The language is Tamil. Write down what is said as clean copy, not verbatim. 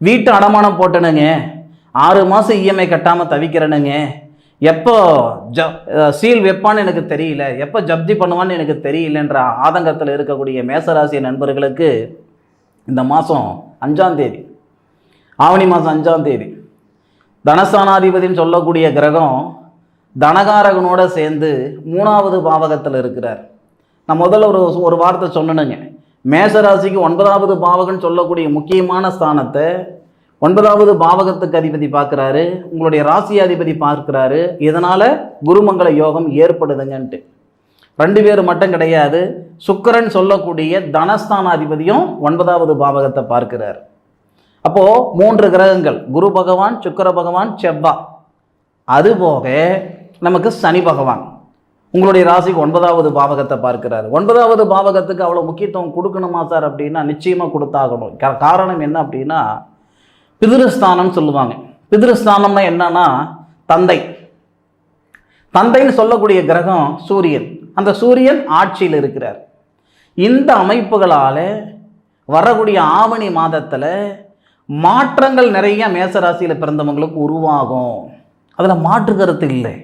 வீட்டு அடமானம் போட்டனுங்க, 6 மாதம் இஎம்ஐ கட்டாமல் தவிக்கிறேனுங்க, எப்போ சீல் வைப்பான்னு எனக்கு தெரியல, எப்போ ஜப்தி பண்ணுவான்னு எனக்கு தெரியலன்ற ஆதங்கத்தில் இருக்கக்கூடிய மேசராசி நண்பர்களுக்கு இந்த மாதம் 5ஆம் தேதி, ஆவணி மாதம் 5ஆம் தேதி தனஸ்தானாதிபதினு சொல்லக்கூடிய கிரகம் தனகாரகனோட சேர்ந்து 3வது பாவகத்தில் இருக்கிறார். நான் முதல்ல ஒரு வார்த்தை சொன்னனுங்க, மேசராசிக்கு 9வது பாவகன்னு சொல்லக்கூடிய முக்கியமான ஸ்தானத்தை 9வது பாவகத்துக்கு அதிபதி பார்க்குறாரு, உங்களுடைய ராசி அதிபதி பார்க்குறாரு. இதனால் குருமங்கள யோகம் ஏற்படுதுங்கன்ட்டு 2 பேர் மட்டும் கிடையாது, சுக்கிரன் சொல்லக்கூடிய தனஸ்தானாதிபதியும் 9வது பாவகத்தை பார்க்கிறார். அப்போது 3 கிரகங்கள், குரு பகவான், சுக்கிர பகவான், செவ்வாய். அதுபோக நமக்கு சனி பகவான் உங்களுடைய ராசிக்கு 9வது பாவகத்தை பார்க்கிறார். 9வது பாவகத்துக்கு அவ்வளோ முக்கியத்துவம் கொடுக்கணுமா சார் அப்படின்னா நிச்சயமாக கொடுத்தாகணும். காரணம் என்ன அப்படின்னா, பிதிருஸ்தானம் சொல்லுவாங்க. பிதிருஸ்தானம்னா என்னன்னா தந்தை. தந்தைன்னு சொல்லக்கூடிய கிரகம் சூரியன். அந்த சூரியன் ஆட்சியில் இருக்கிறார். இந்த அமைப்புகளால் வரக்கூடிய ஆவணி மாதத்தில் மாற்றங்கள் நிறைய மேசராசியில் பிறந்தவங்களுக்கு உருவாகும். அதில் மாற்று கருத்து இல்லை.